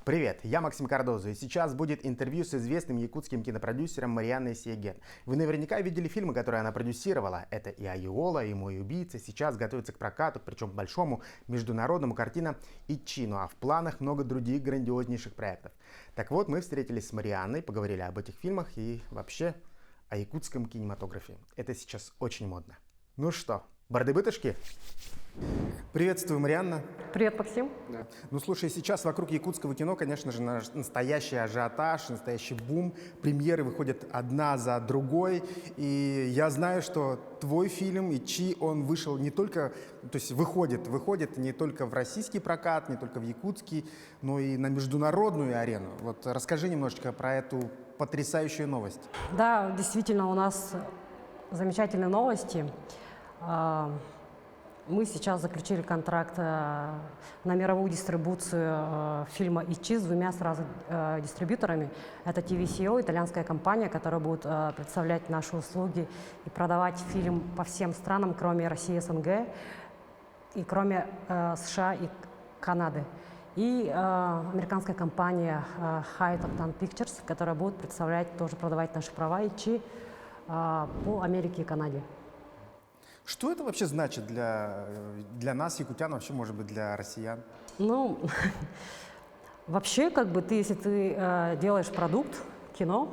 Привет, я Максим Кардозу, и сейчас будет интервью с известным якутским кинопродюсером Марианной Сиеген. Вы наверняка видели фильмы, которые она продюсировала. Это и «Айола», и «Мой убийца». Сейчас готовится к прокату, причем большому международному, картина «Ичино», а в планах много других грандиознейших проектов. Так вот, мы встретились с Марианной, поговорили об этих фильмах и вообще о якутском кинематографе. Это сейчас очень модно. Ну что, барды-бытышки? Приветствую, Марианна. Привет, Максим. Да. Ну, слушай, сейчас вокруг якутского кино, конечно же, настоящий ажиотаж, настоящий бум. Премьеры выходят одна за другой. И я знаю, что твой фильм «Ичи», он вышел не только, то есть выходит не только в российский прокат, не только в якутский, но и на международную арену. Вот расскажи немножечко про эту потрясающую новость. Да, действительно, у нас замечательные новости. Мы сейчас заключили контракт на мировую дистрибуцию фильма «Ичи» с двумя сразу дистрибьюторами. Это TVCO, итальянская компания, которая будет представлять наши услуги и продавать фильм по всем странам, кроме России и СНГ, и кроме США и Канады. И американская компания High Octane Pictures, которая будет представлять, тоже продавать наши права «Ичи» по Америке и Канаде. Что это вообще значит для нас, якутян, вообще, может быть, для россиян? Ну, вообще, если ты делаешь продукт, кино,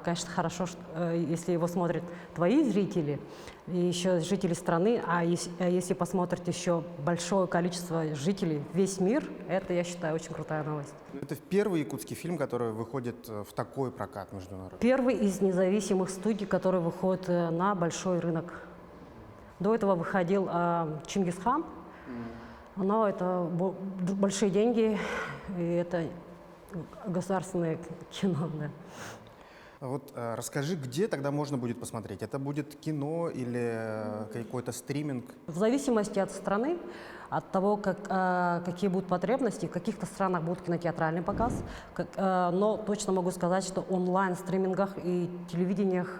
конечно, хорошо, если его смотрят твои зрители, и еще жители страны, а если посмотрят еще большое количество жителей, весь мир, это, я считаю, очень крутая новость. Это первый якутский фильм, который выходит в такой прокат международный? Первый из независимых студий, который выходит на большой рынок. До этого выходил «Чингисхан», но это большие деньги, и это государственное кино. Да. Вот расскажи, где тогда можно будет посмотреть? Это будет кино или какой-то стриминг? В зависимости от страны, от того, какие будут потребности, в каких-то странах будет кинотеатральный показ, но точно могу сказать, что онлайн-стримингах и телевидениях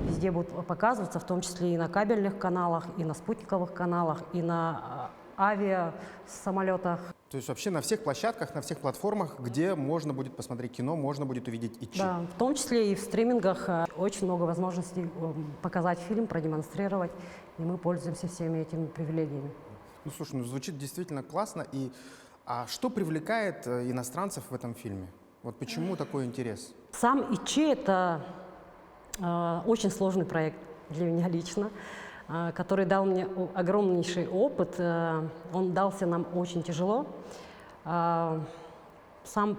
везде будут показываться, в том числе и на кабельных каналах, и на спутниковых каналах, и на авиасамолетах. То есть вообще на всех площадках, на всех платформах, где можно будет посмотреть кино, можно будет увидеть «Ичи». Да, в том числе и в стримингах очень много возможностей показать фильм, продемонстрировать, и мы пользуемся всеми этими привилегиями. Ну, слушай, звучит действительно классно. А что привлекает иностранцев в этом фильме? Вот почему такой интерес? Сам «Ичи» — это очень сложный проект для меня лично, который дал мне огромнейший опыт. Он дался нам очень тяжело. Сам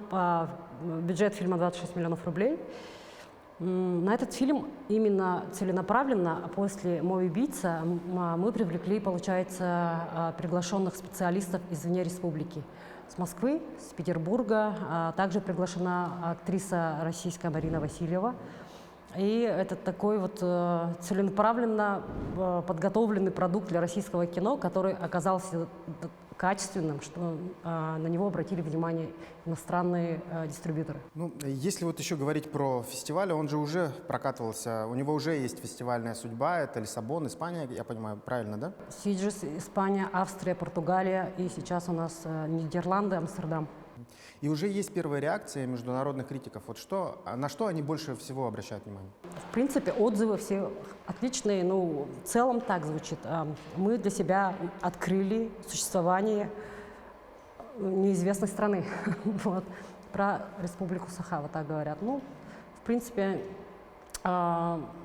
бюджет фильма 26 миллионов рублей. На этот фильм именно целенаправленно после «Мой убийца» мы привлекли, получается, приглашенных специалистов извне республики. С Москвы, с Петербурга. Также приглашена актриса российская Марина Васильева. И это такой вот целенаправленно подготовленный продукт для российского кино, который оказался качественным, что на него обратили внимание иностранные дистрибьюторы. Ну, если вот еще говорить про фестиваль, он же уже прокатывался, у него уже есть фестивальная судьба, это Лиссабон, Испания, я понимаю, правильно, да? Сиджес, Испания, Австрия, Португалия и сейчас у нас Нидерланды, Амстердам. И уже есть первая реакция международных критиков. Вот на что они больше всего обращают внимание? В принципе, отзывы все отличные, в целом так звучит. Мы для себя открыли существование неизвестной страны. Вот. Про Республику Саха, вот так говорят. В принципе,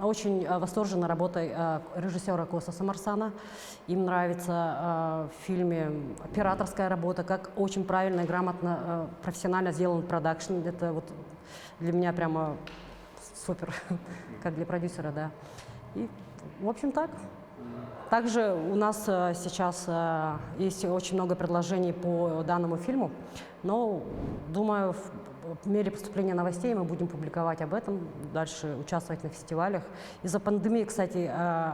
очень восторжена работой режиссера Косаса Марсана. Им нравится в фильме операторская работа, как очень правильно и грамотно, профессионально сделан продакшн. Это вот для меня прямо супер, как для продюсера, да. И, в общем, так. Также у нас сейчас есть очень много предложений по данному фильму, но, думаю, в мере поступления новостей мы будем публиковать об этом, дальше участвовать на фестивалях. Из-за пандемии, кстати,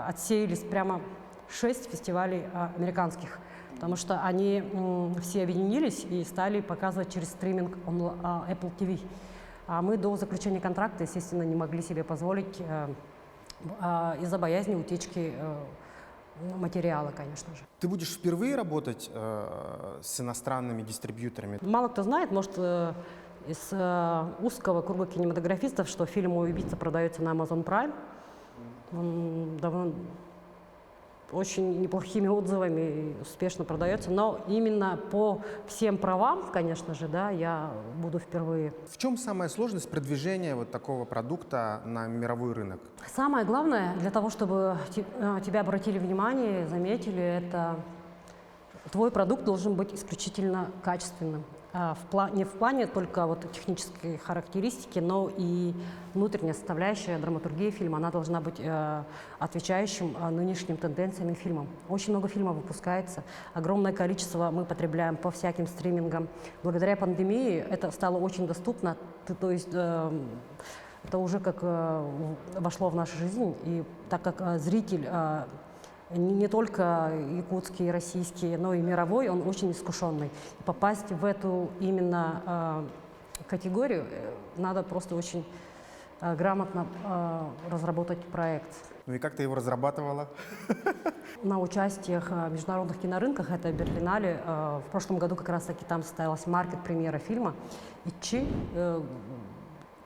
отсеялись прямо 6 фестивалей американских, потому что они все объединились и стали показывать через стриминг Apple TV. А мы до заключения контракта, естественно, не могли себе позволить из-за боязни утечки материалы, конечно же. Ты будешь впервые работать с иностранными дистрибьюторами? Мало кто знает, может, из узкого круга кинематографистов, что фильм «Мой убийца» продается на Amazon Prime. Он давно очень неплохими отзывами успешно продается, но именно по всем правам, конечно же, да, я буду впервые. В чем самая сложность продвижения вот такого продукта на мировой рынок? Самое главное, для того, чтобы тебя обратили внимание, заметили, это твой продукт должен быть исключительно качественным. Не в плане только вот технической характеристики, но и внутренняя составляющая драматургии фильма, она должна быть отвечающим нынешним тенденциям и фильмам. Очень много фильмов выпускается, огромное количество мы потребляем по всяким стримингам. Благодаря пандемии это стало очень доступно, то есть это уже как вошло в нашу жизнь, и так как зритель не только якутский, российский, но и мировой, он очень искушенный. Попасть в эту именно категорию надо просто очень грамотно разработать проект. Ну и как ты его разрабатывала? На участиях в международных кинорынках, это Берлинале, в прошлом году как раз-таки там состоялась маркет-премьера фильма «Ичи»,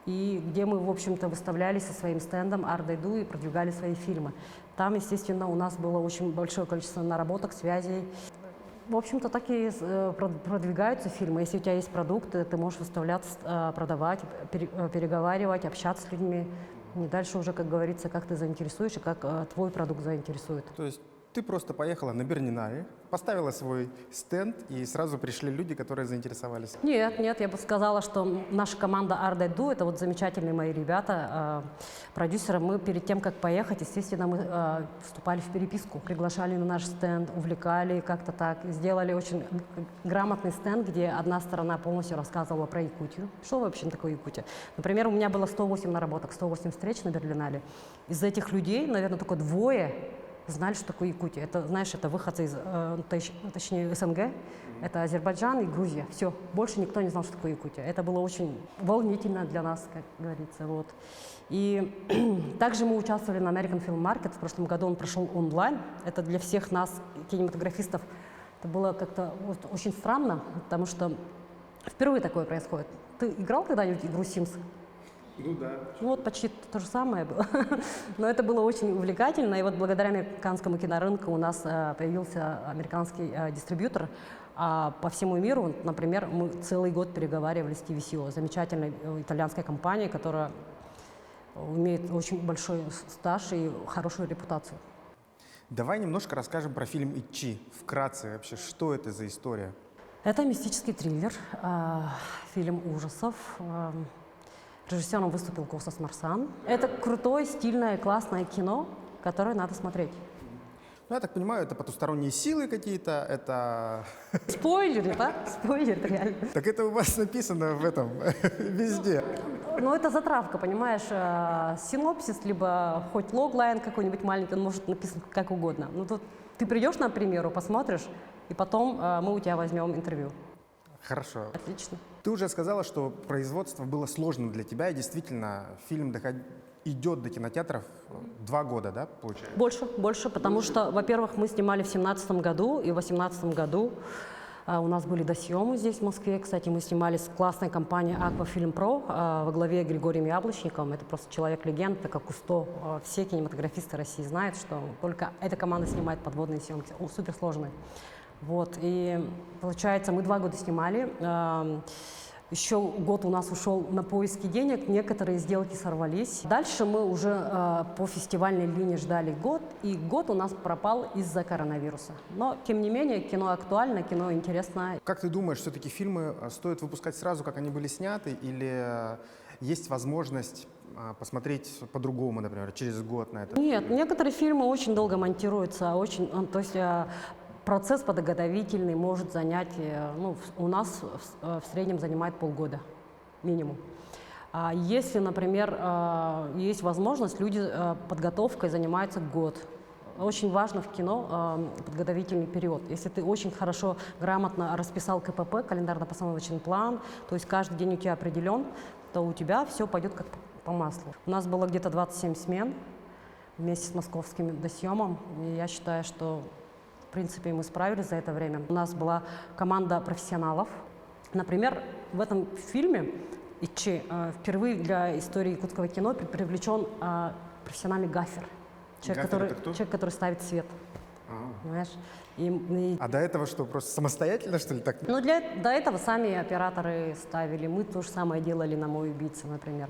и где мы, в общем-то, выставлялись со своим стендом «Ардайду» и продвигали свои фильмы. Там, естественно, у нас было очень большое количество наработок, связей. В общем-то, так и продвигаются фильмы. Если у тебя есть продукты, ты можешь выставляться, продавать, переговаривать, общаться с людьми. И дальше уже, как говорится, как ты заинтересуешь и как твой продукт заинтересует. То есть ты просто поехала на Берлинале, поставила свой стенд, и сразу пришли люди, которые заинтересовались? Нет, я бы сказала, что наша команда «Ардайду» — это вот замечательные мои ребята, продюсеры. Мы перед тем, как поехать, естественно, мы вступали в переписку, приглашали на наш стенд, увлекали как-то так. Сделали очень грамотный стенд, где одна сторона полностью рассказывала про Якутию. Что вообще такое Якутия? Например, у меня было 108 наработок, 108 встреч на Берлинале. Из этих людей, наверное, только двое знали, что такое Якутия. Это, знаешь, это выходцы из, точнее, СНГ, это Азербайджан и Грузия. Все, больше никто не знал, что такое Якутия. Это было очень волнительно для нас, как говорится. Вот. И также мы участвовали на American Film Market. В прошлом году он прошел онлайн. Это для всех нас, кинематографистов, это было как-то вот очень странно, потому что впервые такое происходит. Ты играл когда-нибудь игру Sims? Ну да. Вот почти то же самое было. Но это было очень увлекательно. И вот благодаря американскому кинорынку у нас появился американский дистрибьютор. А по всему миру, например, мы целый год переговаривали с TVCO, замечательной итальянской компанией, которая имеет очень большой стаж и хорошую репутацию. Давай немножко расскажем про фильм «Ичи». Вкратце вообще, что это за история? Это мистический триллер, фильм ужасов. Режиссером выступил Косtas Марсан. Это крутое, стильное, классное кино, которое надо смотреть. Ну, я так понимаю, это потусторонние силы какие-то, это... Спойлеры, да? Спойлер, реально. Так это у вас написано в этом, везде. Ну, это затравка, понимаешь, синопсис, либо хоть логлайн какой-нибудь маленький, он может написан как угодно. Ну, тут ты придешь на премьеру, посмотришь, и потом мы у тебя возьмем интервью. Хорошо. Отлично. Ты уже сказала, что производство было сложным для тебя, и действительно, фильм идет до кинотеатров 2 года, да, получается? Больше, потому что, во-первых, мы снимали в 2017 году, и в 2018 году у нас были досъемы здесь, в Москве. Кстати, мы снимали с классной компанией Aquafilm Pro во главе Григорием Яблочниковым. Это просто человек-легенда, как Кусто. Все кинематографисты России знают, что только эта команда снимает подводные съемки, суперсложные. Вот, и получается, мы 2 года снимали, еще год у нас ушел на поиски денег, некоторые сделки сорвались. Дальше мы уже по фестивальной линии ждали год, и год у нас пропал из-за коронавируса. Но, тем не менее, кино актуально, кино интересно. Как ты думаешь, все-таки фильмы стоит выпускать сразу, как они были сняты, или есть возможность посмотреть по-другому, например, через год на это? Нет, некоторые фильмы очень долго монтируются, то есть процесс подготовительный может занять, ну, у нас в среднем занимает полгода минимум. Если, например, есть возможность, люди подготовкой занимаются год. Очень важно в кино подготовительный период. Если ты очень хорошо, грамотно расписал КПП, календарно-постановочный план, то есть каждый день у тебя определен, то у тебя все пойдет как по маслу. У нас было где-то 27 смен. вместе с московским досъемом. И я считаю, что, в принципе, мы справились за это время. У нас была команда профессионалов. Например, в этом фильме «Ичи» впервые для истории якутского кино привлечен профессиональный гафер. Человек, который ставит свет. Понимаешь? А до этого что, просто самостоятельно, что ли, так? Ну, до этого сами операторы ставили. Мы то же самое делали на «Мой убийца», например.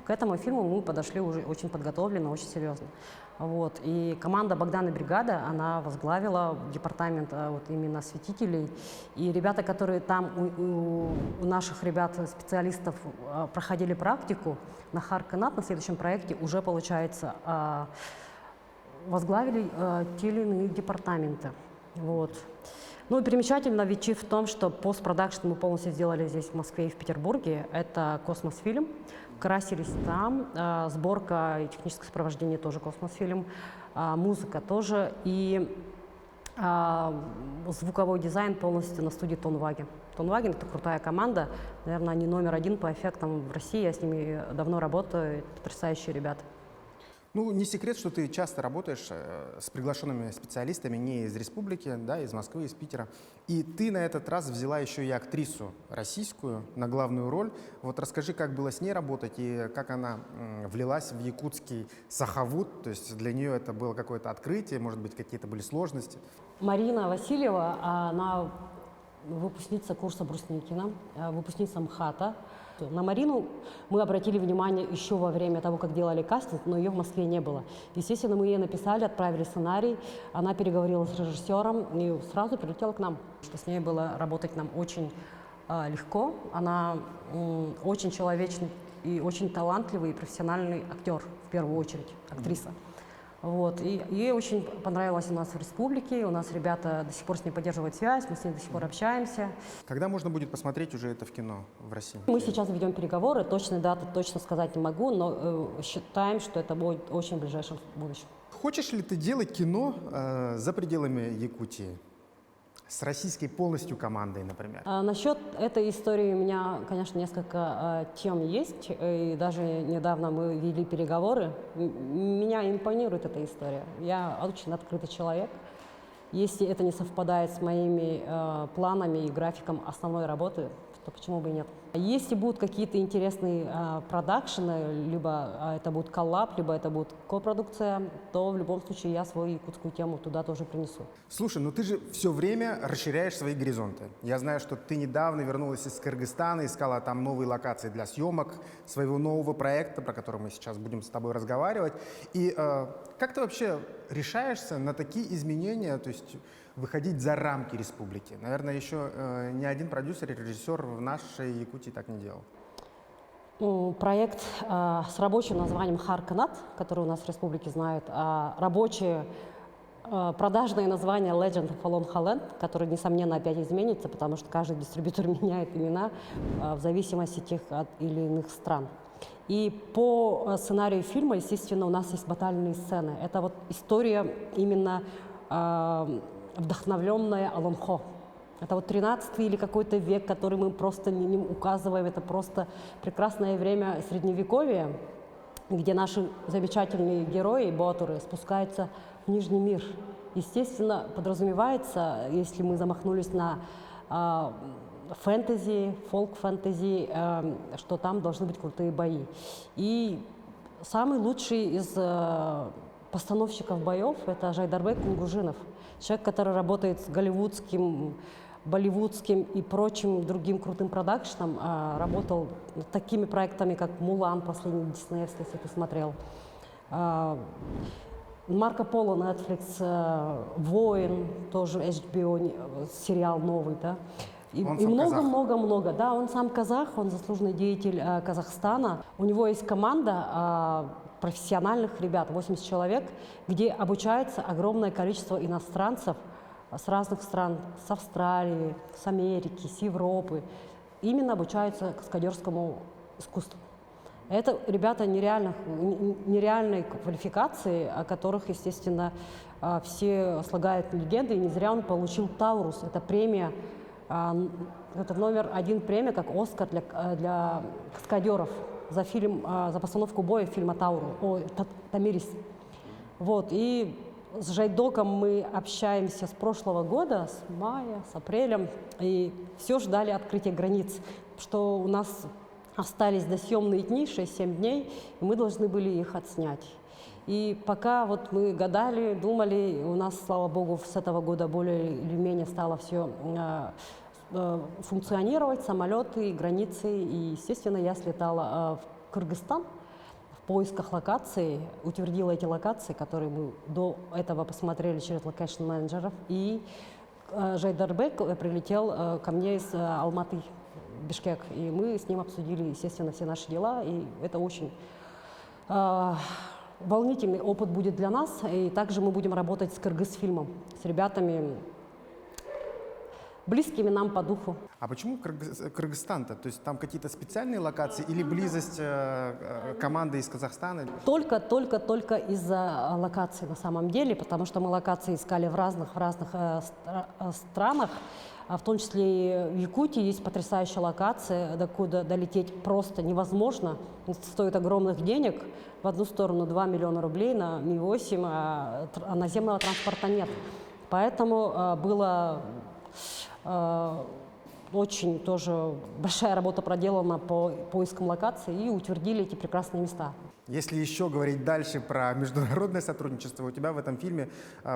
К этому фильму мы подошли уже очень подготовленно, очень серьезно. Вот. И команда «Богдан и бригада», она возглавила департамент вот, именно осветителей. И ребята, которые там, у наших ребят, специалистов, проходили практику на Харканат, на следующем проекте уже, получается, возглавили те или иные департаменты. Вот. Ну и примечательно в ВИЧИ в том, что постпродакшн мы полностью сделали здесь, в Москве и в Петербурге. Это «Космосфильм». Красились там. Сборка и техническое сопровождение тоже «Космосфильм». Музыка тоже. И звуковой дизайн полностью на студии «Тонваген». «Тонваген» — это крутая команда. Наверное, они номер один по эффектам в России. Я с ними давно работаю. Потрясающие ребята. Ну, не секрет, что ты часто работаешь с приглашенными специалистами не из республики, да, из Москвы, из Питера. И ты на этот раз взяла еще и актрису российскую на главную роль. Вот расскажи, как было с ней работать и как она влилась в якутский сахавуд. То есть для нее это было какое-то открытие, может быть, какие-то были сложности. Марина Васильева, она выпускница курса Брусникина, выпускница МХАТа. На Марину мы обратили внимание еще во время того, как делали кастинг, но ее в Москве не было. Естественно, мы ей написали, отправили сценарий, она переговорила с режиссером и сразу прилетела к нам. Что с ней было работать нам очень легко. Она очень человечный и очень талантливый и профессиональный актер, в первую очередь, актриса. Вот. И ей очень понравилось у нас в республике, у нас ребята до сих пор с ней поддерживают связь, мы с ней до сих пор общаемся. Когда можно будет посмотреть уже это в кино в России? Мы сейчас ведем переговоры, точной даты точно сказать не могу, но считаем, что это будет очень в ближайшем будущем. Хочешь ли ты делать кино за пределами Якутии? С российской полностью командой, например? Насчет этой истории у меня, конечно, несколько тем есть. И даже недавно мы вели переговоры. Меня импонирует эта история. Я очень открытый человек. Если это не совпадает с моими планами и графиком основной работы, то почему бы и нет? Если будут какие-то интересные продакшены, либо это будет коллаб, либо это будет копродукция, то в любом случае я свою якутскую тему туда тоже принесу. Слушай, ну ты же все время расширяешь свои горизонты. Я знаю, что ты недавно вернулась из Кыргызстана, искала там новые локации для съемок своего нового проекта, про который мы сейчас будем с тобой разговаривать. И как ты вообще решаешься на такие изменения, то есть выходить за рамки республики? Наверное, еще ни один продюсер и режиссер в нашей Якутии так не делал. Проект с рабочим названием «Харканат», который у нас в республике знают, а рабочее продажное название «Legend of Alon Holland», которое, несомненно, опять изменится, потому что каждый дистрибьютор меняет имена в зависимости тех от или иных стран. И по сценарию фильма, естественно, у нас есть батальные сцены. Это вот история именно вдохновленная Алонхо. Это вот 13 или какой-то век, который мы просто не указываем. Это просто прекрасное время Средневековья, где наши замечательные герои, ботуры, спускаются в Нижний мир. Естественно, подразумевается, если мы замахнулись на фэнтези, фолк-фэнтези, что там должны быть крутые бои. И самый лучший из постановщиков боев — это Жайдарбек Кунгужинов. Человек, который работает с голливудским, болливудским и прочим другим крутым продакшном, работал над такими проектами, как «Мулан», последний диснеевский, если ты смотрел, «Марко Поло», Netflix, «Воин», тоже HBO, сериал новый, да. И много-много-много. Да, он сам казах, он заслуженный деятель Казахстана. У него есть команда профессиональных ребят, 80 человек, где обучается огромное количество иностранцев с разных стран, с Австралии, с Америки, с Европы. Именно обучаются каскадерскому искусству. Это ребята нереальной квалификации, о которых, естественно, все слагают легенды. И не зря он получил «Таурус». Это премия, это номер один премия, как «Оскар» для каскадеров за фильм, за постановку боя фильма «Тамирис». Вот, и с Жайдоком мы общаемся с прошлого года, с мая, с апреля, и все ждали открытия границ, что у нас остались досъемные дни, 6-7 дней, и мы должны были их отснять. И пока вот мы гадали, думали, у нас, слава богу, с этого года более или менее стало все функционировать, самолеты, границы. И, естественно, я слетала в Кыргызстан в поисках локаций, утвердила эти локации, которые мы до этого посмотрели через локейшн-менеджеров. И Жайдарбек прилетел ко мне из Алматы, Бишкек, и мы с ним обсудили, естественно, все наши дела. И это очень волнительный опыт будет для нас. И также мы будем работать с Кыргызфильмом, с ребятами, близкими нам по духу. А почему Кыргызстан-то? То есть там какие-то специальные локации или близость команды из Казахстана? Только из-за локаций на самом деле, потому что мы локации искали в разных странах, в том числе и в Якутии есть потрясающая локация, докуда долететь просто невозможно. Это стоит огромных денег. В одну сторону 2 миллиона рублей на Ми-8, а наземного транспорта нет. Поэтому было очень тоже большая работа проделана по поискам локаций и утвердили эти прекрасные места. Если еще говорить дальше про международное сотрудничество, у тебя в этом фильме,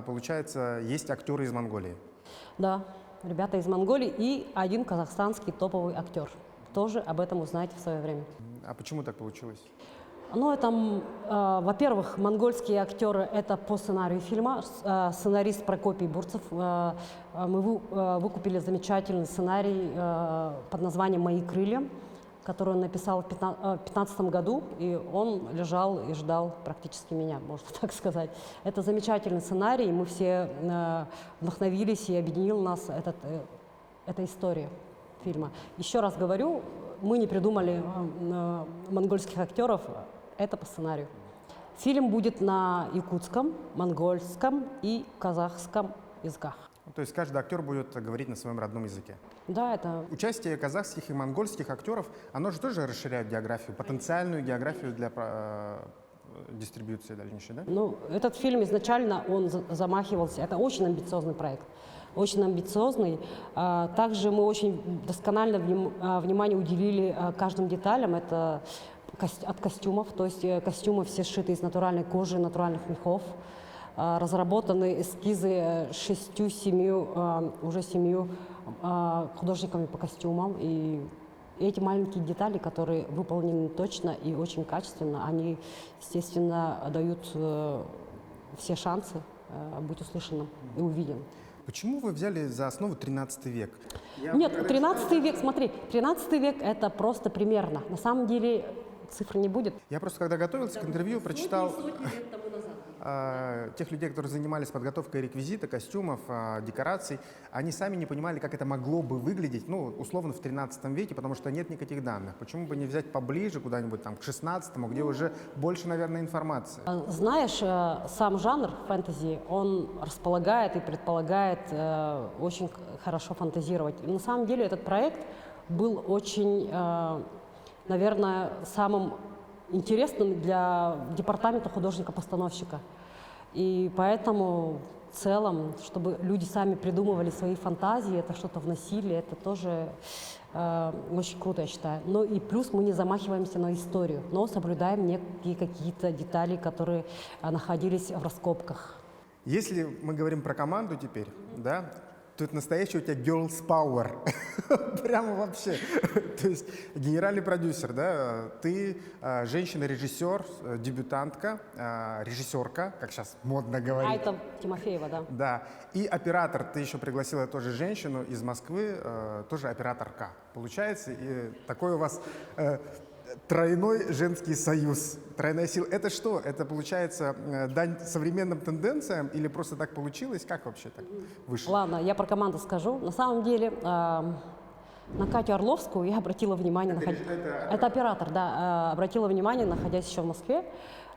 получается, есть актеры из Монголии. Да, ребята из Монголии и один казахстанский топовый актер. Тоже об этом узнаете в свое время. А почему так получилось? Ну, это, во-первых, монгольские актеры – это по сценарию фильма. Сценарист Прокопий Бурцев. Мы выкупили замечательный сценарий под названием «Мои крылья», который он написал в 2015 году, и он лежал и ждал практически меня, можно так сказать. Это замечательный сценарий, и мы все вдохновились, и объединил нас эта история фильма. Еще раз говорю, мы не придумали монгольских актеров, это по сценарию. Фильм будет на якутском, монгольском и казахском языках. То есть каждый актер будет говорить на своем родном языке? Да, это... Участие казахских и монгольских актеров, оно же тоже расширяет географию, потенциальную географию для дистрибьюции дальнейшей, да? Ну, этот фильм изначально, он замахивался, это очень амбициозный проект. Очень амбициозный. Также мы очень досконально внимание уделили каждым деталям. Это от костюмов, то есть костюмы все сшиты из натуральной кожи, натуральных мехов. Разработаны эскизы 6-7 художниками по костюмам. И эти маленькие детали, которые выполнены точно и очень качественно, они, естественно, дают все шансы быть услышанным и увиденным. Почему вы взяли за основу 13 век? Нет, 13 век, смотри, 13 век это просто примерно. На самом деле цифр не будет. Я просто, когда готовился к интервью, прочитал тех людей, которые занимались подготовкой реквизита, костюмов, декораций. Они сами не понимали, как это могло бы выглядеть, ну, условно, в 13 веке, потому что нет никаких данных. Почему бы не взять поближе, куда-нибудь там к 16-му, где уже больше, наверное, информации? Знаешь, сам жанр фэнтези, он располагает и предполагает очень хорошо фантазировать. И на самом деле этот проект был очень, наверное, самым интересным для департамента художника-постановщика. И поэтому в целом, чтобы люди сами придумывали свои фантазии, это что-то вносили, это тоже очень круто, я считаю. Но и плюс мы не замахиваемся на историю, но соблюдаем некие какие-то детали, которые находились в раскопках. Если мы говорим про команду теперь, да, то это настоящий у тебя girls power. Прямо вообще. То есть генеральный продюсер, да, ты женщина-режиссер, дебютантка, режиссерка, как сейчас модно говорить. А это Тимофеева, да. Да. И оператор, ты еще пригласила тоже женщину из Москвы, тоже операторка. Получается, и такой у вас тройной женский союз, тройная сила. Это что? Это, получается, дань современным тенденциям или просто так получилось? Как вообще так вышло? Ладно, я про команду скажу. На самом деле, на Катю Орловскую я обратила внимание... Это оператор, да. Обратила внимание, находясь еще в Москве.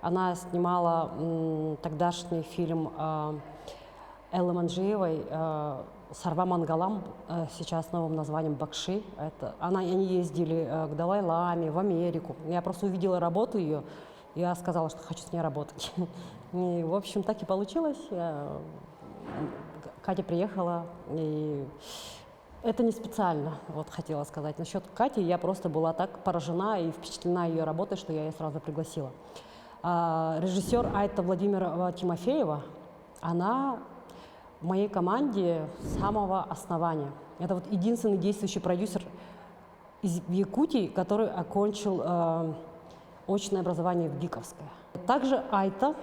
Она снимала тогдашний фильм Эллы Манджиевой «Сарва Мангалам», сейчас с новым названием «Бакши». Они ездили к Далай-Ламе, в Америку. Я просто увидела работу ее, я сказала, что хочу с ней работать. И, в общем, так и получилось. Катя приехала, и это не специально, вот хотела сказать. Насчет Кати я просто была так поражена и впечатлена ее работой, что я ее сразу пригласила. Режиссер Айта Владимирова Тимофеева, она в моей команде с самого основания. Это вот единственный действующий продюсер из Якутии, который окончил очное образование в ГИКовское. Также Айта,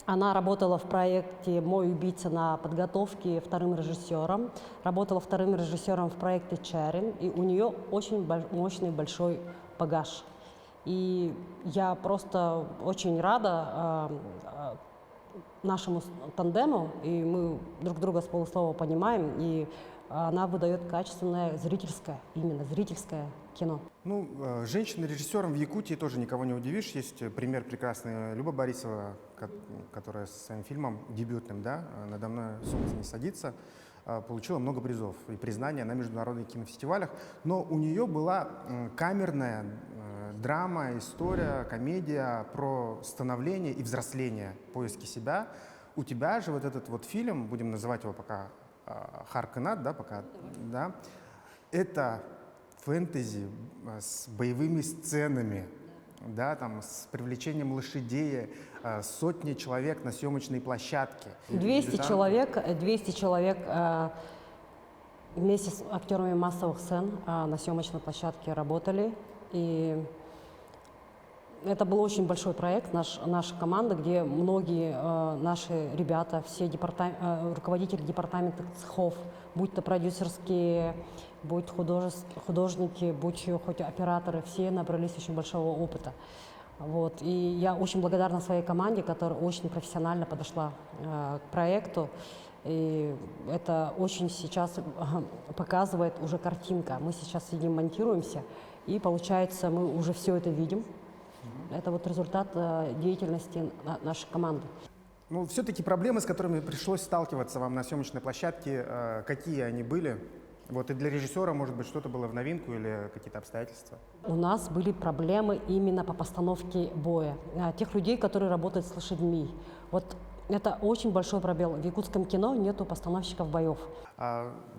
она работала в проекте «Мой убийца» на подготовке вторым режиссером, работала вторым режиссером в проекте «Чарин», и у нее очень мощный большой багаж. И я просто очень рада нашему тандему, и мы друг друга с полуслова понимаем, и она выдает качественное зрительское, именно зрительское кино. Ну, женщина-режиссером в Якутии тоже никого не удивишь. Есть пример прекрасный Люба Борисова, которая со своим фильмом дебютным, да, «Надо мной солнце не садится», получила много призов и признания на международных кинофестивалях. Но у нее была камерная драма, история, комедия про становление и взросление, поиски себя. У тебя же вот этот вот фильм, будем называть его пока Харканат, да, пока, да, это фэнтези с боевыми сценами, да, там, с привлечением лошадей, сотни человек на съемочной площадке. 200 человек вместе с актерами массовых сцен на съемочной площадке работали. И это был очень большой проект, наша команда, где многие наши ребята, все руководители департамента цехов, будь то продюсерские, будь художники, будь хоть операторы, все набрались очень большого опыта. Вот. И я очень благодарна своей команде, которая очень профессионально подошла к проекту. И это очень сейчас показывает уже картинка. Мы сейчас сидим, монтируемся, и получается, мы уже все это видим. Это вот результат деятельности нашей команды. Ну, все-таки проблемы, с которыми пришлось сталкиваться вам на съемочной площадке, какие они были? Вот и для режиссера, может быть, что-то было в новинку или какие-то обстоятельства? У нас были проблемы именно по постановке боя. Тех людей, которые работают с лошадьми. Вот это очень большой пробел. В якутском кино нету постановщиков боев.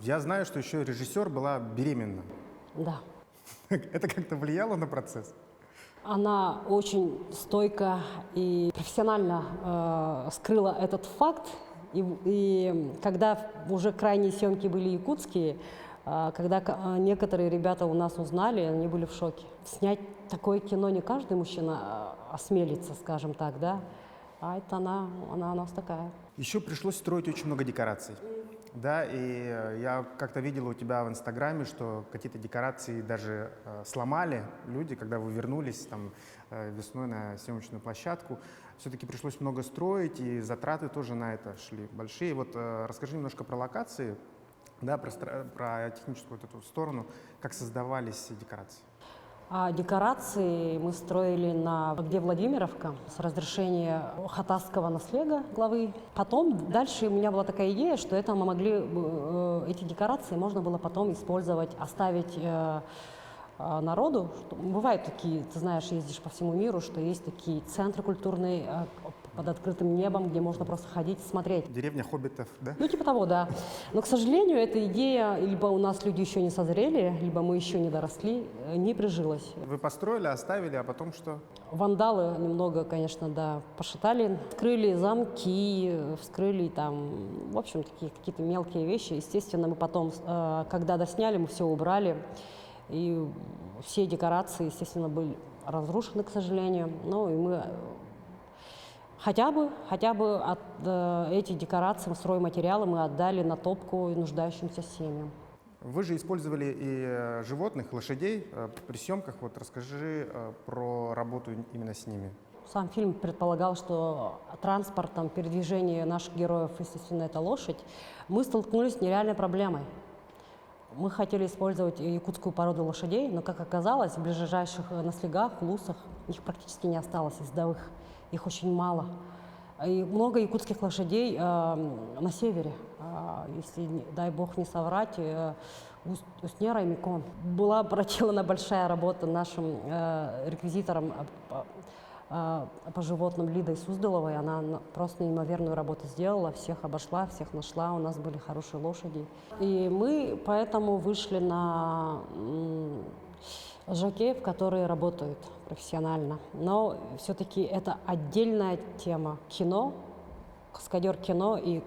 Я знаю, что еще режиссер была беременна. Да. Это как-то влияло на процесс? Она очень стойко и профессионально скрыла этот факт. И когда уже крайние съемки были якутские, когда некоторые ребята у нас узнали, они были в шоке. Снять такое кино не каждый мужчина осмелится, скажем так, да? А это она у нас такая. Еще пришлось строить очень много декораций. Да, и я как-то видел у тебя в Инстаграме, что какие-то декорации даже сломали люди, когда вы вернулись там весной на съемочную площадку. Все-таки пришлось много строить, и затраты тоже на это шли большие. Вот расскажи немножко про локации, да, про техническую вот эту сторону, как создавались декорации. Декорации мы строили где Владимировка с разрешения хатасского наследия главы. Потом дальше у меня была такая идея, что это мы могли, эти декорации можно было потом использовать, оставить народу. Бывают такие, ты знаешь, ездишь по всему миру, что есть такие центры культурные под открытым небом, где можно просто ходить, смотреть. Деревня хоббитов, да? Ну, типа того, да. Но, к сожалению, эта идея, либо у нас люди еще не созрели, либо мы еще не доросли, не прижилась. Вы построили, оставили, а потом что? Вандалы немного, конечно, да, пошатали. Вскрыли замки, вскрыли там, в общем, такие какие-то мелкие вещи. Естественно, мы потом, когда досняли, мы все убрали. И все декорации, естественно, были разрушены, к сожалению. Ну, и мы хотя бы эти декорации, стройматериалы мы отдали на топку нуждающимся семьям. Вы же использовали и животных, лошадей при съемках. Вот расскажи про работу именно с ними. Сам фильм предполагал, что транспортом, передвижение наших героев, естественно, это лошадь. Мы столкнулись с нереальной проблемой. Мы хотели использовать якутскую породу лошадей, но, как оказалось, в ближайших наслегах, лусах их практически не осталось, ездовых. Их очень мало. И много якутских лошадей на севере, если, дай бог не соврать, Уснера и Микон. Была проделана большая работа нашим реквизитором по животным Лидой Суздаловой. Она просто неимоверную работу сделала, всех обошла, всех нашла, у нас были хорошие лошади. И мы поэтому вышли на жокеев, которые работают профессионально. Но все-таки это отдельная тема. Кино, каскадер кино и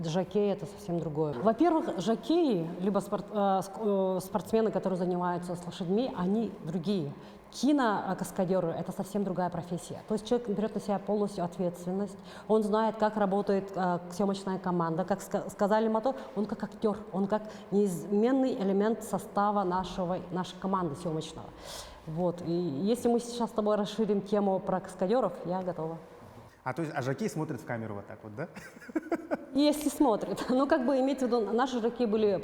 жокей — это совсем другое. Во-первых, жокеи, либо спортсмены, которые занимаются с лошадьми, они другие. Кинокаскадеры — это совсем другая профессия. То есть человек берет на себя полностью ответственность, он знает, как работает съемочная команда, как сказали мотор, он как актер, он как неизменный элемент состава нашей команды съемочного. Вот. И если мы сейчас с тобой расширим тему про каскадеров, я готова. То есть, жокей смотрит в камеру вот так вот, да? Если смотрит. Ну, как бы имеется в виду, наши жокеи были,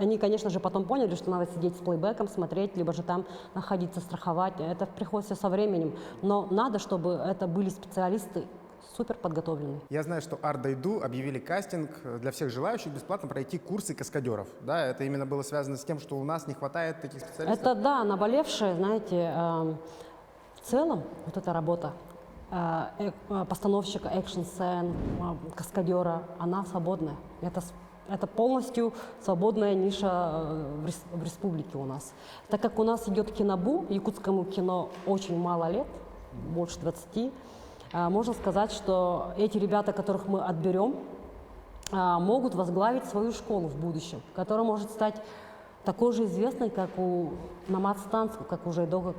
они, конечно же, потом поняли, что надо сидеть с плейбеком, смотреть, либо же там находиться, страховать. Это приходит все со временем. Но надо, чтобы это были специалисты супер подготовленные. Я знаю, что Art-Daydo объявили кастинг для всех желающих бесплатно пройти курсы каскадеров. Да, это именно было связано с тем, что у нас не хватает таких специалистов? Это, да, наболевшее, знаете, в целом вот эта работа постановщика экшн-сцен, каскадера, она свободная. Это полностью свободная ниша в республике у нас. Так как у нас идет кинобум, якутскому кино очень мало лет, больше 20, можно сказать, что эти ребята, которых мы отберем, могут возглавить свою школу в будущем, которая может стать такой же известной, как у Намат Станцева, как у Жайдока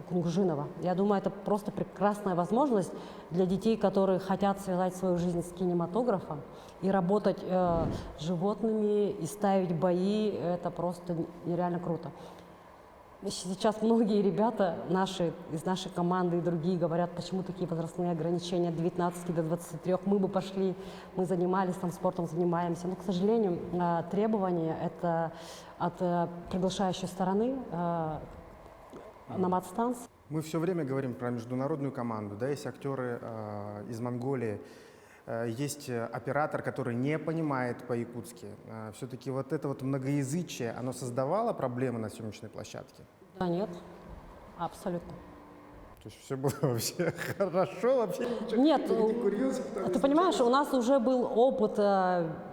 Кунгжинова. Я думаю, это просто прекрасная возможность для детей, которые хотят связать свою жизнь с кинематографом и работать с животными, и ставить бои. Это просто нереально круто. Сейчас многие ребята из нашей команды и другие говорят, почему такие возрастные ограничения от 19 до 23. Мы бы пошли, мы занимались там спортом, занимаемся. Но, к сожалению, требования это от приглашающей стороны Намат Станц. Мы все время говорим про международную команду, да, есть актеры из Монголии, есть оператор, который не понимает по-якутски. Все-таки вот это вот многоязычие, оно создавало проблемы на съемочной площадке? Да нет, абсолютно. То есть все было вообще хорошо, вообще ничего, нет, не курился? Ты понимаешь, у нас уже был опыт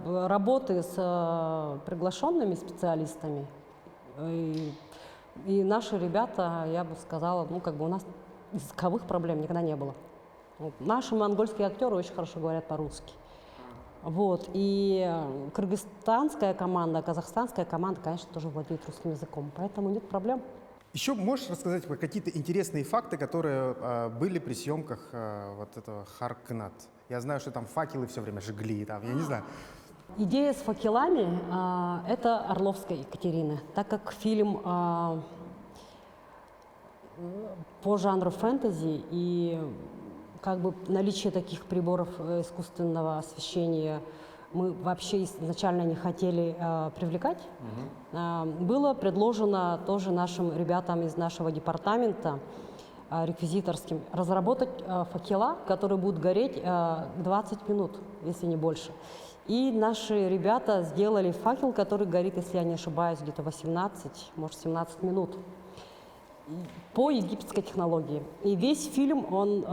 работы с приглашенными специалистами. И наши ребята, я бы сказала, ну, как бы у нас языковых проблем никогда не было. Вот. Наши монгольские актеры очень хорошо говорят по-русски. Вот. И кыргызстанская команда, казахстанская команда, конечно, тоже владеет русским языком, поэтому нет проблем. Еще можешь рассказать какие-то интересные факты, которые были при съемках вот этого Харкнат? Я знаю, что там факелы все время жгли, там, я не знаю. Идея с факелами это Орловской Екатерины, так как фильм по жанру фэнтези и как бы наличие таких приборов искусственного освещения мы вообще изначально не хотели привлекать. Было предложено тоже нашим ребятам из нашего департамента реквизиторским разработать факела, которые будут гореть 20 минут, если не больше. И наши ребята сделали факел, который горит, если я не ошибаюсь, где-то 18, может 17 минут по египетской технологии. И весь фильм, он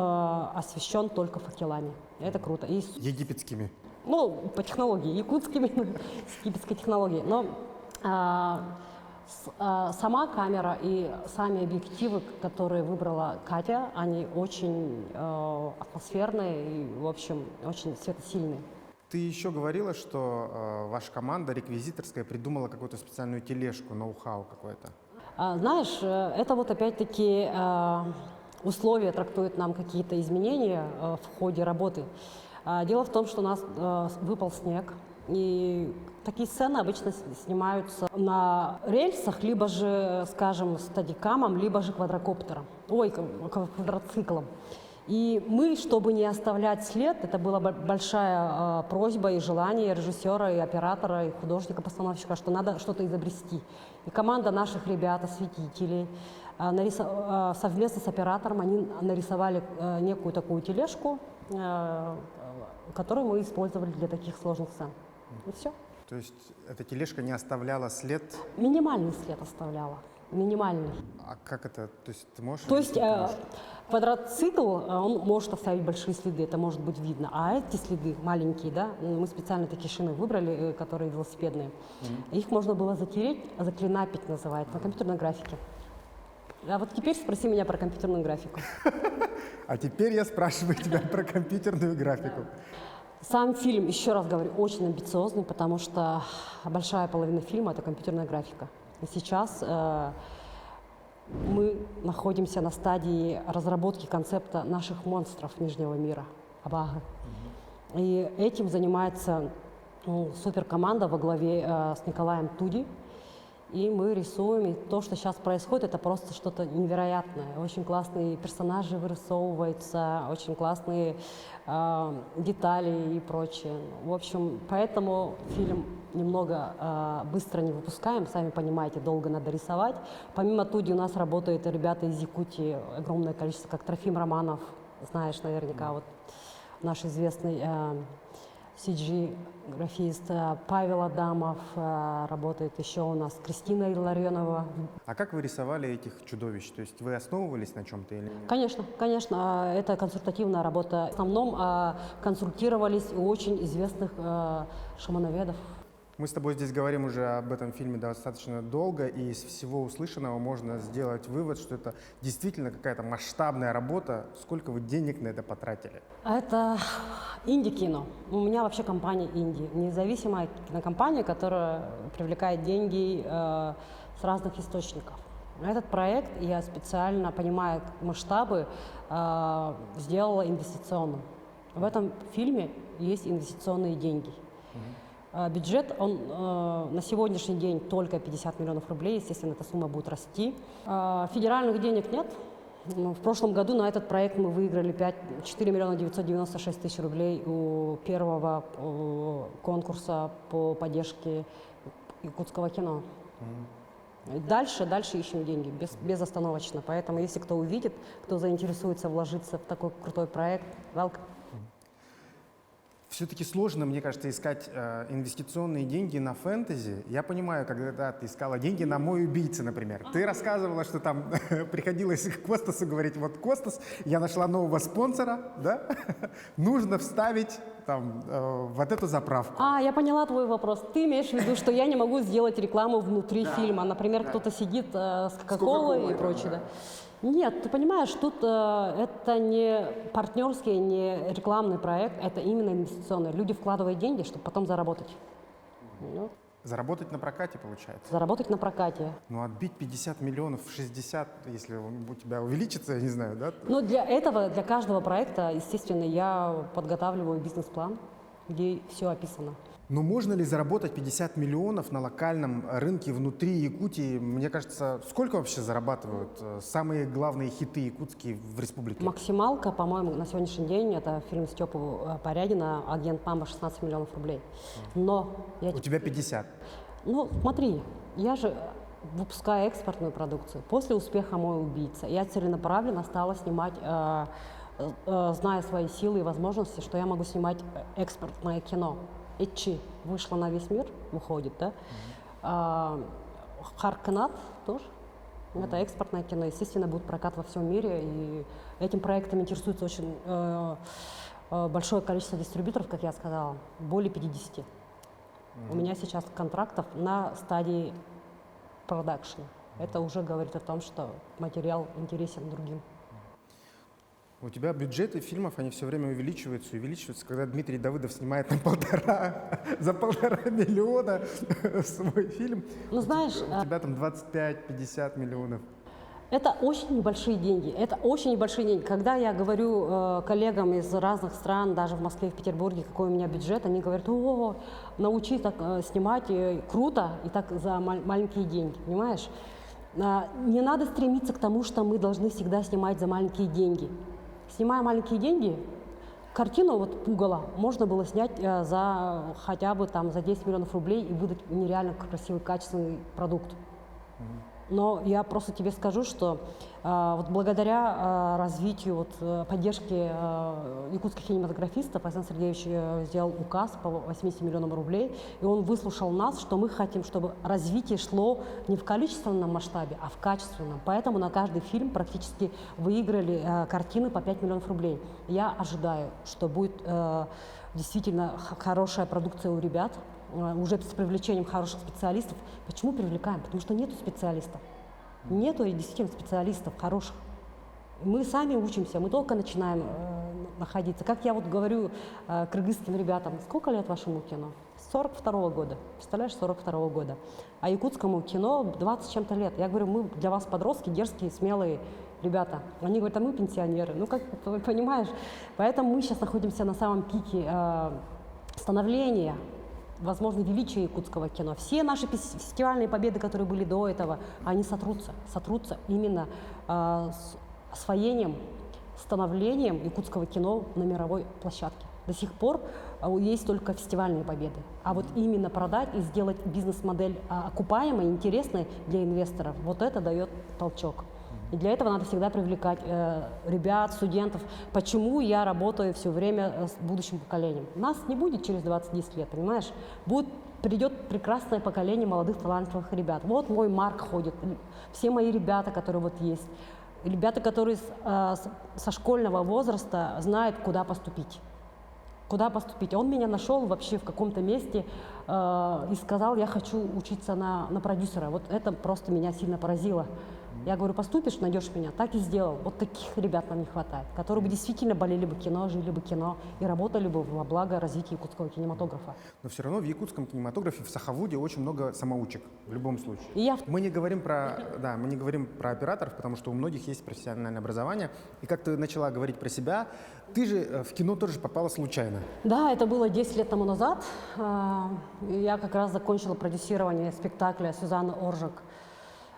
освещен только факелами. Это круто. И, египетскими? Ну, по технологии, якутскими, с египетской технологией. Но сама камера и сами объективы, которые выбрала Катя, они очень атмосферные и, в общем, очень светосильные. Ты еще говорила, что ваша команда реквизиторская придумала какую-то специальную тележку, ноу-хау какое-то. Знаешь, это вот опять-таки условия трактуют нам какие-то изменения в ходе работы. Дело в том, что у нас выпал снег, и такие сцены обычно снимаются на рельсах, либо же, скажем, стадикамом, либо же квадроциклом. И мы, чтобы не оставлять след, это была большая просьба и желание режиссера, и оператора, и художника-постановщика, что надо что-то изобрести. И команда наших ребят, осветителей, совместно с оператором они нарисовали некую такую тележку, которую мы использовали для таких сложных сцен. И все. То есть эта тележка не оставляла след? Минимальный след оставляла. минимальный. А как это? То есть ты можешь... То есть объяснить, может? квадроцикл, он может оставить большие следы, это может быть видно. А эти следы маленькие, да, мы специально такие шины выбрали, которые велосипедные. Их можно было затереть, заклинапить называется, на компьютерной графике. А вот теперь спроси меня про компьютерную графику. А теперь я спрашиваю тебя про компьютерную графику. Сам фильм, еще раз говорю, очень амбициозный, потому что большая половина фильма – это компьютерная графика. И сейчас мы находимся на стадии разработки концепта наших монстров Нижнего мира, Абага. И этим занимается суперкоманда во главе с Николаем Туди. И мы рисуем, и то, что сейчас происходит, это просто что-то невероятное. Очень классные персонажи вырисовываются, очень классные детали и прочее. В общем, поэтому фильм немного быстро не выпускаем, сами понимаете, долго надо рисовать. Помимо Туди у нас работают ребята из Якутии, огромное количество, как Трофим Романов, знаешь наверняка, вот наш известный CG-графист, Павел Адамов, работает еще у нас Кристина Илларионова. А как вы рисовали этих чудовищ? То есть вы основывались на чем-то или нет? Конечно, конечно, это консультативная работа. В основном консультировались у очень известных шамановедов. Мы с тобой здесь говорим уже об этом фильме достаточно долго, и из всего услышанного можно сделать вывод, что это действительно какая-то масштабная работа. Сколько вы денег на это потратили? Это инди-кино. У меня вообще компания инди, независимая кинокомпания, которая привлекает деньги с разных источников. Этот проект, я специально, понимая масштабы, сделала инвестиционным. В этом фильме есть инвестиционные деньги. Бюджет, он на сегодняшний день только 50 миллионов рублей, естественно, эта сумма будет расти. Федеральных денег нет. В прошлом году на этот проект мы выиграли 4 миллиона 996 тысяч рублей у первого конкурса по поддержке якутского кино. Дальше ищем деньги, безостановочно. Поэтому, если кто увидит, кто заинтересуется вложиться в такой крутой проект, welcome. Все-таки сложно, мне кажется, искать инвестиционные деньги на фэнтези. Я понимаю, когда ты искала деньги на «Мой убийца», например. Ты рассказывала, что там приходилось Костасу говорить: вот, Костас, я нашла нового спонсора, да? Нужно вставить там вот эту заправку. Я поняла твой вопрос. Ты имеешь в виду, что я не могу сделать рекламу внутри фильма. Например, кто-то сидит с Кока-Колой и прочее. Да. Нет, ты понимаешь, тут это не партнерский, не рекламный проект, это именно инвестиционный. Люди вкладывают деньги, чтобы потом заработать. Заработать на прокате, получается? Заработать на прокате. Ну, отбить 50 миллионов в 60, если у тебя увеличится, я не знаю, да? Ну, для этого, для каждого проекта, естественно, я подготавливаю бизнес-план, где все описано. Но можно ли заработать 50 миллионов на локальном рынке внутри Якутии? Мне кажется, сколько вообще зарабатывают самые главные хиты якутские в республике? Максималка, по-моему, на сегодняшний день, это фильм Степы Порядина «Агент Мамба», 16 миллионов рублей. Но У тебя 50. Ну, смотри, я же выпускаю экспортную продукцию. После успеха «Мой убийца» я целенаправленно стала снимать, зная свои силы и возможности, что я могу снимать экспортное кино. Эчи вышла на весь мир, выходит, да? Харканат тоже. Это экспортное кино, естественно, будет прокат во всем мире. И этим проектом интересуется очень большое количество дистрибьюторов, как я сказала, более 50. У меня сейчас контрактов на стадии продакшена. Это уже говорит о том, что материал интересен другим. У тебя бюджеты фильмов, они все время увеличиваются и увеличиваются. Когда Дмитрий Давыдов снимает на за полтора миллиона свой фильм, Ну, знаешь, у тебя там 25-50 миллионов. это очень небольшие деньги. Это очень небольшие деньги. Когда я говорю коллегам из разных стран, даже в Москве, в Петербурге, какой у меня бюджет, они говорят: о, научи так снимать круто и так за маленькие деньги, понимаешь? Не надо стремиться к тому, что мы должны всегда снимать за маленькие деньги. Снимая маленькие деньги, картину вот «Пугало» можно было снять за хотя бы там за 10 миллионов рублей и выдать нереально красивый, качественный продукт. Но я просто тебе скажу, что вот благодаря развитию, поддержке якутских кинематографистов Александр Сергеевич сделал указ по 80 миллионам рублей, и он выслушал нас, что мы хотим, чтобы развитие шло не в количественном масштабе, а в качественном. Поэтому на каждый фильм практически выиграли картины по 5 миллионов рублей. Я ожидаю, что будет действительно хорошая продукция у ребят, уже с привлечением хороших специалистов. Почему привлекаем? Потому что нету специалистов. Нету действительно специалистов хороших. Мы сами учимся, мы только начинаем находиться. Как я вот говорю кыргызским ребятам, сколько лет вашему кино? 42-го года. Представляешь, 42-го года. А якутскому кино 20 с чем-то лет. Я говорю, мы для вас подростки, дерзкие, смелые ребята. Они говорят, а мы пенсионеры. Ну, как ты понимаешь? Поэтому мы сейчас находимся на самом пике становления, возможно, величия якутского кино. Все наши фестивальные победы, которые были до этого, они сотрутся именно освоением, становлением якутского кино на мировой площадке. До сих пор есть только фестивальные победы. А вот именно продать и сделать бизнес-модель окупаемой, интересной для инвесторов, вот это дает толчок. И для этого надо всегда привлекать ребят, студентов. Почему я работаю все время с будущим поколением? Нас не будет через 20-10 лет, понимаешь? Придет прекрасное поколение молодых талантливых ребят. Вот мой Марк ходит, все мои ребята, которые вот есть. Ребята, которые со школьного возраста знают, куда поступить. Куда поступить. Он меня нашел вообще в каком-то месте и сказал, я хочу учиться на продюсера. Вот это просто меня сильно поразило. Я говорю, поступишь, найдешь меня. Так и сделал. Вот таких ребят нам не хватает, которые бы действительно болели бы кино, жили бы кино и работали бы во благо развития якутского кинематографа. Но все равно в якутском кинематографе, в Сахавуде очень много самоучек, в любом случае. И мы не говорим про операторов, потому что у многих есть профессиональное образование. И как ты начала говорить про себя, ты же в кино тоже попала случайно. Да, это было 10 лет тому назад. Я как раз закончила продюсирование спектакля Сюзанны Оржак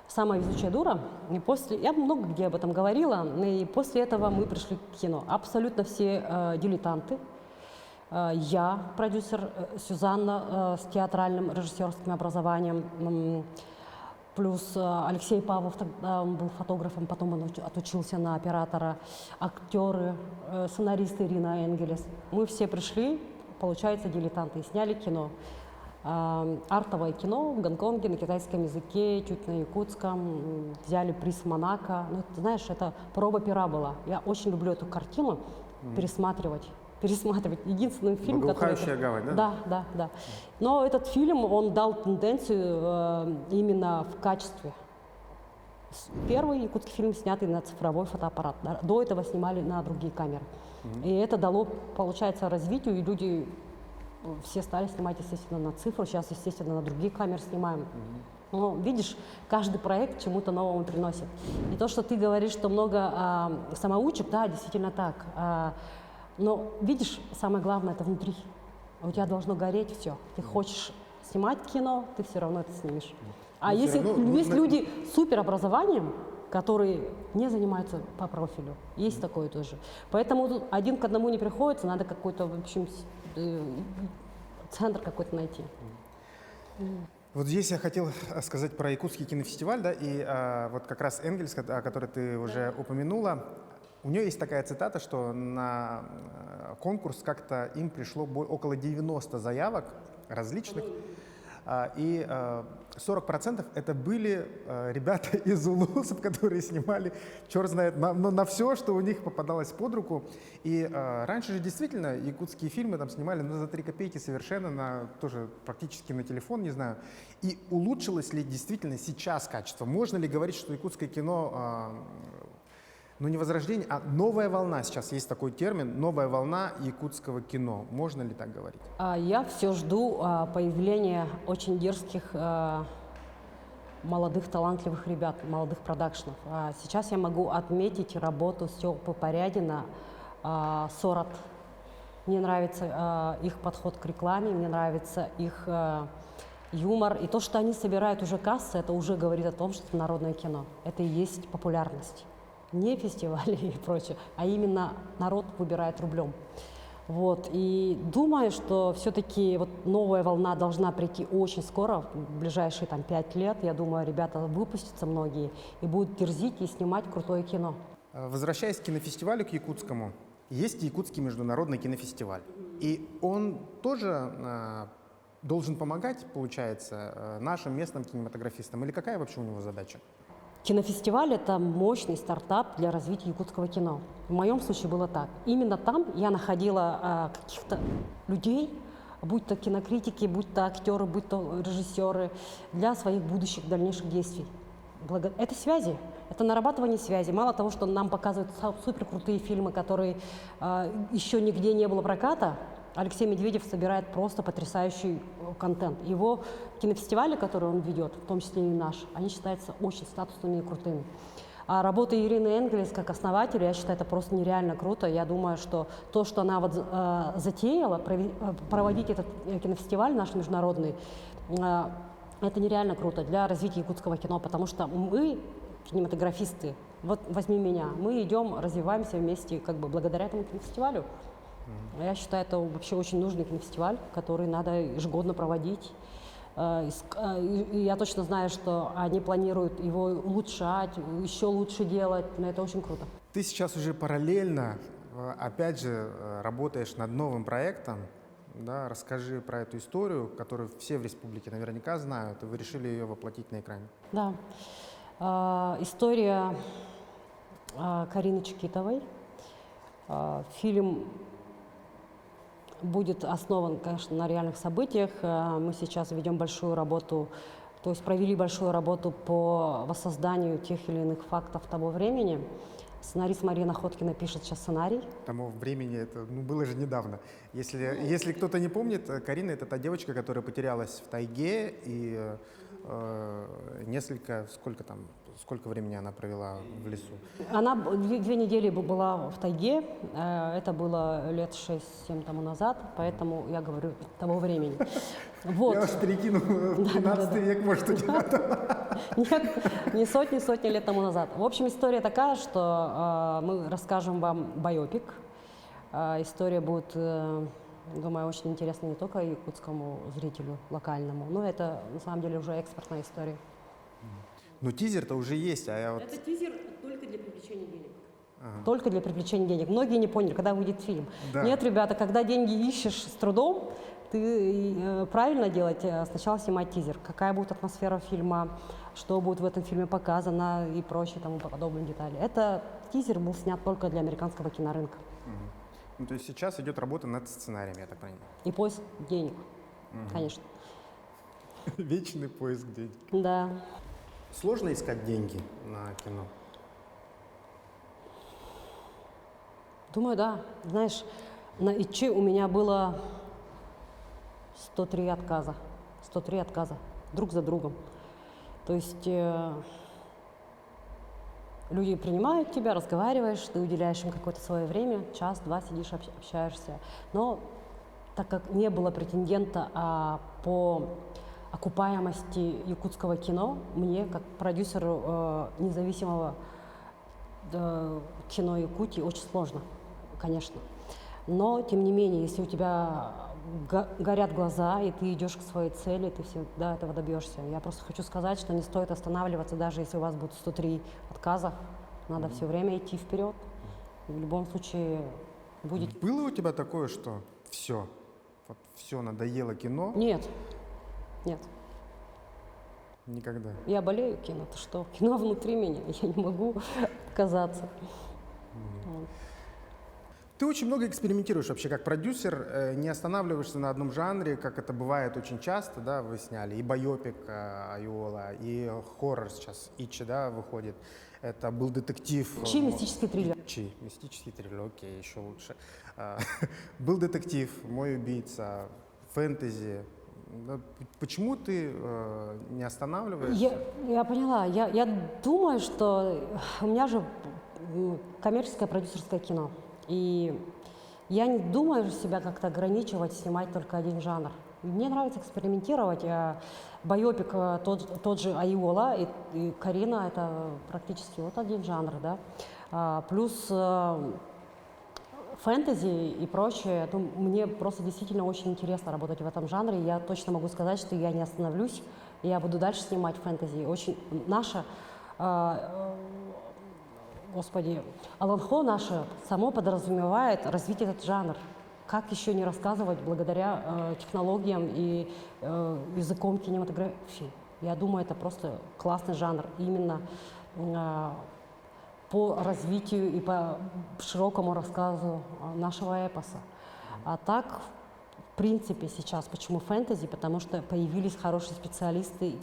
«Самая везучая дура». И я много где об этом говорила, и после этого мы пришли к кино. Абсолютно все дилетанты. Я продюсер, Сюзанна с театральным режиссерским образованием, плюс Алексей Павлов, тогда он был фотографом, потом он отучился на оператора, актеры, сценаристы Ирина Энгелес. Мы все пришли, получается, дилетанты, и сняли кино. Артовое кино в Гонконге на китайском языке, чуть на якутском, взяли приз Монако. Ну, ты знаешь, это проба пера была. Я очень люблю эту картину пересматривать. Единственный фильм, «Благоухающая гавань», да? Да. Но этот фильм, он дал тенденцию именно в качестве. Первый якутский фильм, снятый на цифровой фотоаппарат. До этого снимали на другие камеры. И это дало, получается, развитию, и люди все стали снимать, естественно, на цифру. Сейчас, естественно, на другие камеры снимаем. Но, видишь, каждый проект чему-то новому приносит. И то, что ты говоришь, что много самоучек, да, действительно так. Но, видишь, самое главное, это внутри. У тебя должно гореть все. Ты хочешь снимать кино, ты все равно это снимешь. А если есть люди с суперобразованием, которые не занимаются по профилю, есть такое тоже. Поэтому тут один к одному не приходится, надо какой-то, в общем, центр какой-то найти. Вот здесь я хотел сказать про Якутский кинофестиваль, да, и вот как раз Энгельс, о которой ты уже упомянула, у нее есть такая цитата, что на конкурс как-то им пришло около 90 заявок различных, и 40% это были ребята из улусов, которые снимали, черт знает, на все, что у них попадалось под руку. И раньше же действительно якутские фильмы там снимали за 3 копейки совершенно, тоже практически на телефон, не знаю. И улучшилось ли действительно сейчас качество? Можно ли говорить, что якутское кино, не возрождение, а новая волна, сейчас есть такой термин, новая волна якутского кино. Можно ли так говорить? Я все жду появления очень дерзких, молодых, талантливых ребят, молодых продакшенов. Сейчас я могу отметить работу Степы Порядина, Сорат. Мне нравится их подход к рекламе, мне нравится их юмор. И то, что они собирают уже кассы, это уже говорит о том, что это народное кино. Это и есть популярность. Не фестивали и прочее, а именно народ выбирает рублем. Вот. И думаю, что все-таки вот новая волна должна прийти очень скоро, в ближайшие 5 лет. Я думаю, ребята выпустятся многие и будут дерзить и снимать крутое кино. Возвращаясь к кинофестивалю, к якутскому, есть Якутский международный кинофестиваль. И он тоже должен помогать, получается, нашим местным кинематографистам? Или какая вообще у него задача? Кинофестиваль – это мощный стартап для развития якутского кино. В моем случае было так. Именно там я находила каких-то людей, будь то кинокритики, будь то актеры, будь то режиссеры, для своих будущих дальнейших действий. Это связи, это нарабатывание связи. Мало того, что нам показывают супер крутые фильмы, которые еще нигде не было проката, Алексей Медведев собирает просто потрясающий контент. Его кинофестивали, которые он ведет, в том числе и наш, они считаются очень статусными и крутыми. А работа Ирины Энгельс как основателя, я считаю, это просто нереально круто. Я думаю, что то, что она затеяла, проводить этот кинофестиваль наш международный, это нереально круто для развития якутского кино, потому что мы, кинематографисты, вот возьми меня, мы идем, развиваемся вместе благодаря этому кинофестивалю. Я считаю, это вообще очень нужный кинофестиваль, который надо ежегодно проводить. И я точно знаю, что они планируют его улучшать, еще лучше делать, но это очень круто. Ты сейчас уже параллельно, опять же, работаешь над новым проектом. Да? Расскажи про эту историю, которую все в республике наверняка знают, и вы решили ее воплотить на экране. Да. История Карины Чекитовой. Фильм будет основан, конечно, на реальных событиях. Мы сейчас ведем большую работу, то есть провели большую работу по воссозданию тех или иных фактов того времени. Сценарист Мария Находкина пишет сейчас сценарий. Тому времени, это было же недавно. Если кто-то не помнит, Карина — это та девочка, которая потерялась в тайге, и сколько времени она провела в лесу? Она 2 недели была в тайге, это было лет 6-7 тому назад, поэтому я говорю того времени. Вот. Я вас перекину в 15 век, может, у тебя там. Нет, не сотни лет тому назад. В общем, история такая, что мы расскажем вам байопик. История будет, думаю, очень интересна не только якутскому зрителю локальному, но это на самом деле уже экспортная история. Но тизер-то уже есть, Это тизер только для привлечения денег. Только для привлечения денег. Многие не поняли, когда выйдет фильм. Да. Нет, ребята, когда деньги ищешь с трудом, ты правильно делать, сначала снимать тизер. Какая будет атмосфера фильма, что будет в этом фильме показано и прочие тому подобные детали. Это тизер был снят только для американского кинорынка. Ну, то есть сейчас идет работа над сценарием, я так понимаю. И поиск денег, конечно. Вечный поиск денег. Да. Сложно искать деньги на кино? Думаю, да. Знаешь, на ИЧ у меня было 103 отказа. 103 отказа. Друг за другом. То есть люди принимают тебя, разговариваешь, ты уделяешь им какое-то свое время, час-два сидишь, общаешься. Но так как не было претендента по окупаемости якутского кино, мне, как продюсеру независимого кино Якутии, очень сложно, конечно. Но, тем не менее, если у тебя горят глаза, и ты идешь к своей цели, ты всегда этого добьешься. Я просто хочу сказать, что не стоит останавливаться, даже если у вас будет 103 отказа. Надо все время идти вперед. В любом случае будет... Было у тебя такое, что все надоело кино? Нет. Нет. Никогда? Я болею кино, ты что? Кино внутри меня, я не могу отказаться. Ты очень много экспериментируешь вообще как продюсер, не останавливаешься на одном жанре, как это бывает очень часто, да, вы сняли и байопик Айола, и хоррор сейчас, Ичи, да, выходит. Это был детектив. Чи мистический триллер. Чи мистический триллер, окей, еще лучше. Был детектив, Мой убийца, фэнтези. Почему ты не останавливаешься? Я поняла. Я думаю, что у меня же коммерческое продюсерское кино. И я не думаю себя как-то ограничивать, снимать только один жанр. Мне нравится экспериментировать. Байопик тот же Айола и Карина — это практически вот один жанр, да. Плюс фэнтези и прочее, ну, мне просто действительно очень интересно работать в этом жанре. Я точно могу сказать, что я не остановлюсь, и я буду дальше снимать фэнтези. Очень наша, господи, Аланхо наше само подразумевает развить этот жанр. Как еще не рассказывать благодаря технологиям и языком кинематографии? Я думаю, это просто классный жанр именно по развитию и по широкому рассказу нашего эпоса. А так, в принципе, сейчас почему фэнтези? Потому что появились хорошие специалисты,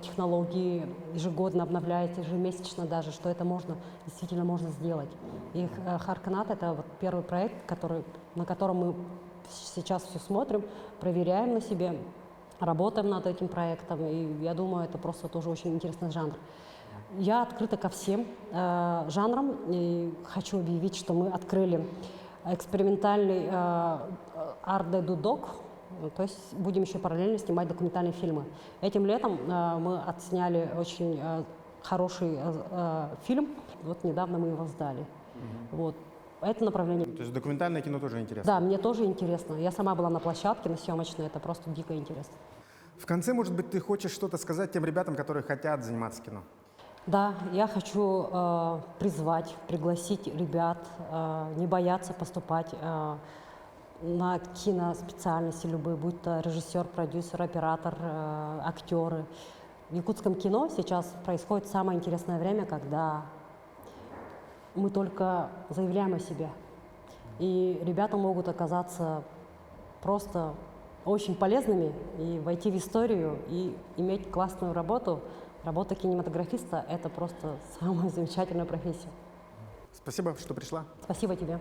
технологии ежегодно обновляются, ежемесячно даже, что это можно, действительно можно сделать. И Харканат — это вот первый проект, на котором мы сейчас все смотрим, проверяем на себе, работаем над этим проектом, и я думаю, это просто тоже очень интересный жанр. Я открыта ко всем жанрам, и хочу объявить, что мы открыли экспериментальный art-doc, то есть будем еще параллельно снимать документальные фильмы. Этим летом мы отсняли очень хороший фильм, вот недавно мы его сдали. Вот. Это направление. То есть документальное кино тоже интересно? Да, мне тоже интересно. Я сама была на площадке, на съемочной, это просто дико интересно. В конце, может быть, ты хочешь что-то сказать тем ребятам, которые хотят заниматься кино? Да, я хочу пригласить ребят, не бояться поступать на киноспециальности любые, будь то режиссер, продюсер, оператор, актеры. В якутском кино сейчас происходит самое интересное время, когда мы только заявляем о себе. И ребята могут оказаться просто очень полезными и войти в историю и иметь классную работу. Работа кинематографиста — это просто самая замечательная профессия. Спасибо, что пришла. Спасибо тебе.